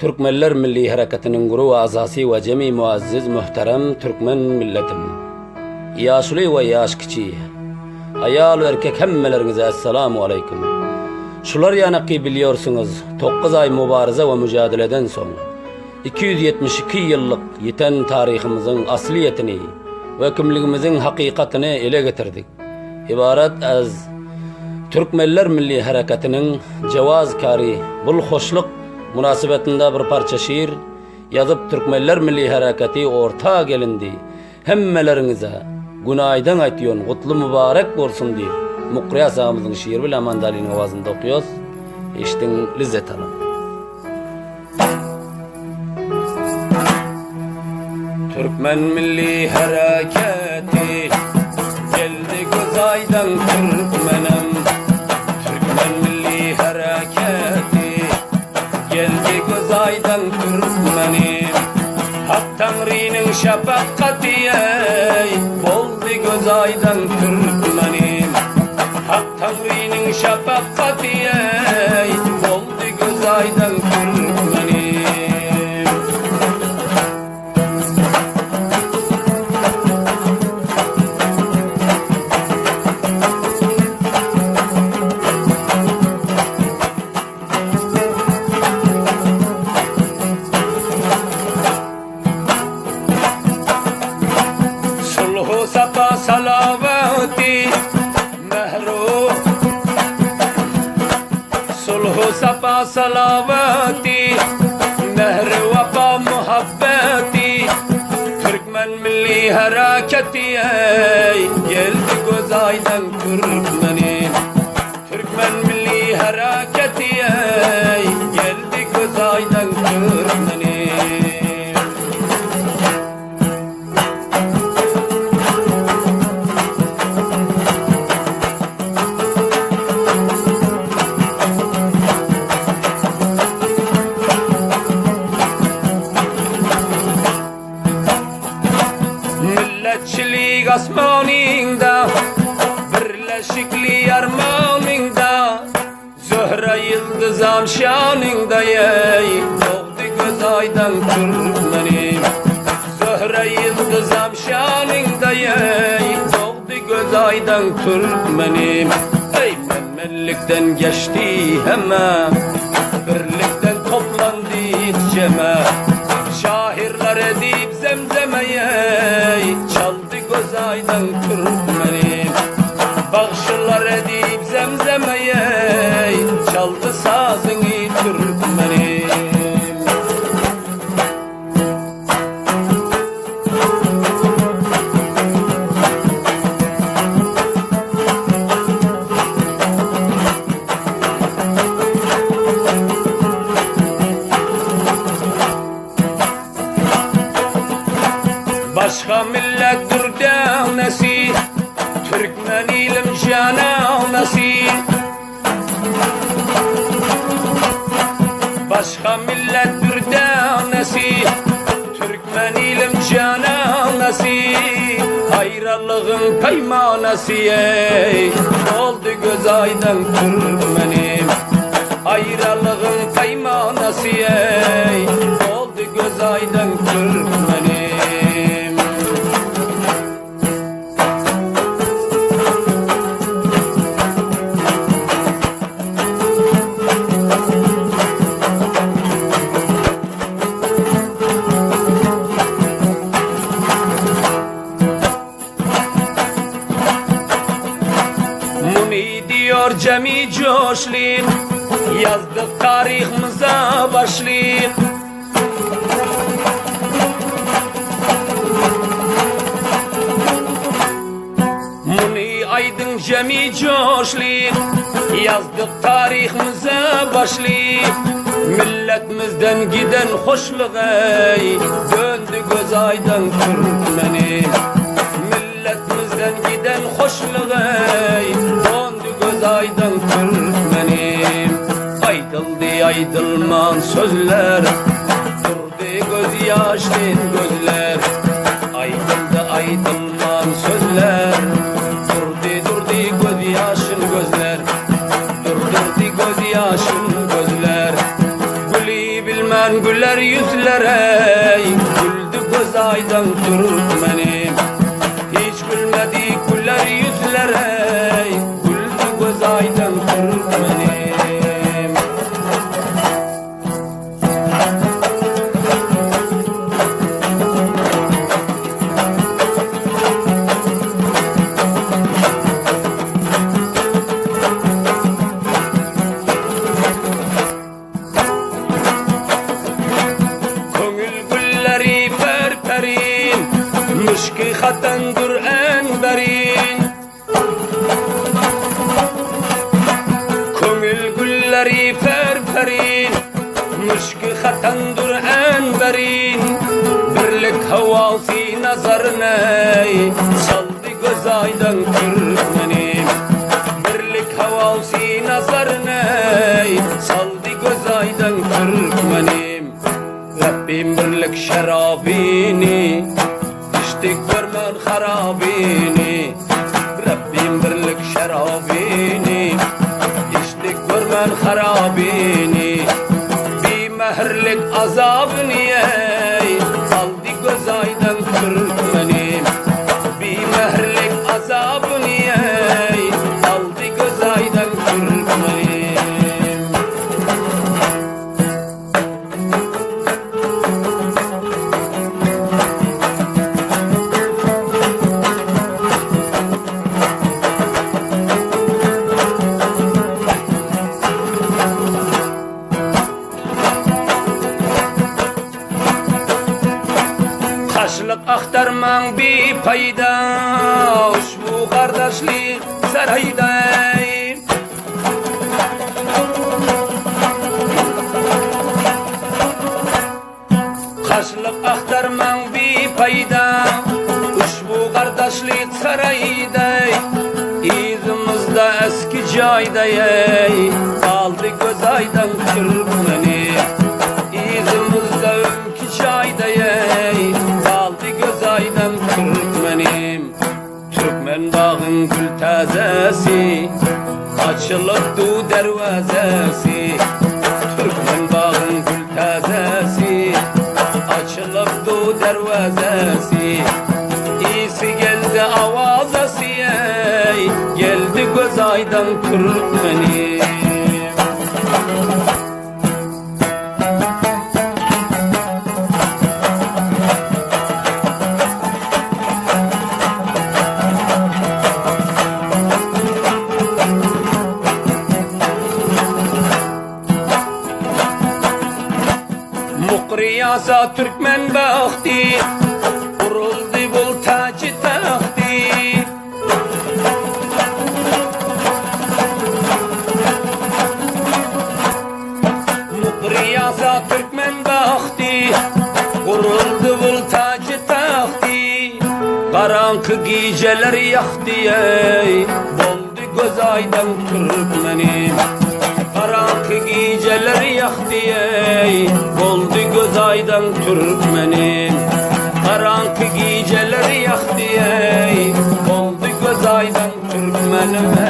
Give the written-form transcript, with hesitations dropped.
Türkmenler Milli Hareketi'nin guru azasi ve cemi muazziz muhterem Türkmen milletim. Yaşlı ve yaş kiçi. Ayal ve erkek hemmelerinize esselamu aleyküm. Şular yanaki biliyorsunuz 9 ay mübarize ve mücadeleden sonra 272 yıllık yiten tarihimizin asliyetini ve kimligimizin hakikatini ele getirdik. İbaret az Türkmenler Milli Hareketi'nin cevazkari bul hoşluk münasebetinde bir parça şiir yazıp Türkmenler Milli Hareketi orta gelindi. Hemmelerinize günaydan aytyon, kutlu mübarek bolsun diye Mukriya sahamızın şiir bilen mandalin avazında okuyoruz. İştin lizzet alın. Türkmen Milli Hareketi geldi gözaydan Türkmenem. Türkmen Milli Hareketi geldi gözaydan Türkmenim. Hak Tanrı'nın şefakati oldu gözaydan Türkmenim. Hak Tanrı'nın şefakati oldu gözaydan Türkmenim. Sapa salavati mehru sulhu sapa salavati mehru vefa muhabbeti Türkmen Milli Hareketi geldi gözaydan Türkmenim. Türkmen Milli Hareketi geldi gözaydan Türkmenim. Milletçilik asmanında, birleşiklik armanında, Zöhre yıldız amşanında doğdu gözaydan Türkmenim. Zöhre yıldız amşanında doğdu gözaydan Türkmenim. Ey memmellikten geçti hemen, birlikten toplandı ceme. Şahirler edip zemzemeye çaldı gözaydan Türkmenim. Bağışlar edip zemzemeye çaldı sazını Türkmenim. Başka millettir devnesi, Türkmen ilim cananesi. Başka millettir devnesi, Türkmen ilim cananesi. Hayrallığın peymanesi oldu gözaydan Türkmenim. Hayrallığın peymanesi oldu gözaydan Türkmenim. Diyor cemi coşlik, yazdık tarihimize başlık. Muni aydın cemi coşlik, yazdık tarihimize başlık. Milletimizden giden hoşluk döndü gözaydan Türkmenim. Milletimizden giden hoşluk döndü gözaydan Türkmenim. Aydıldı aydılman sözler, durdu göz yaşlı gözler. Aydıldı aydılman sözler, durdu göz yaşın gözler. Durdu göz yaşın gözler. Gülü bilmez gülmen güler yüzlere, güldü göz aydan Türkmenim. Hiç gülmedi güler yüzlere, güldü göz aydan Türkmenim. Müşkü hatandır enberin, köngül gülleri ferferin. Müşkü hatandır enberin, birlik havası nazarına saldı göz aydan Türkmenim. Birlik havası nazarına saldı göz aydan Türkmenim. Rabbim birlik şerabini İçtik görmen harabini, Rabbim birlik şerabini. İçtik görmen harabini, bir mehirlik azabını aldı göz aydan Türkmenim. Bir mehirlik azabını aldı göz aydan Türkmenim. Taşlık aktarman bir payda, bu kardeşlik sarayda. Taşlık aktarman bir payda, bu kardeşlik sarayda. İzimizde eski cayda, kaldı göz aydan Türkmenim. İzimizde önkü çayda, kaldı göz aydan Türkmenim. Türkmen bağın gül tazesi, açılıptı dervazesi. Türkmen bağın gül tazesi, açılıptı dervazesi. İyisi geldi avazası, geldi göz aydan Türkmenim. Mukriyasa Türkmen bahtı, kuruldu bul tacı tahtı. Mukriyasa Türkmen bahtı, kuruldu bul tacı tahtı. Karanlık geceler yaktı, boldu göz aydan Türkmenim. Karanlık geceler yaktı, boldu göz aydan Türkmenim. Karanlık geceler yaktı, boldu göz aydan Türkmenim.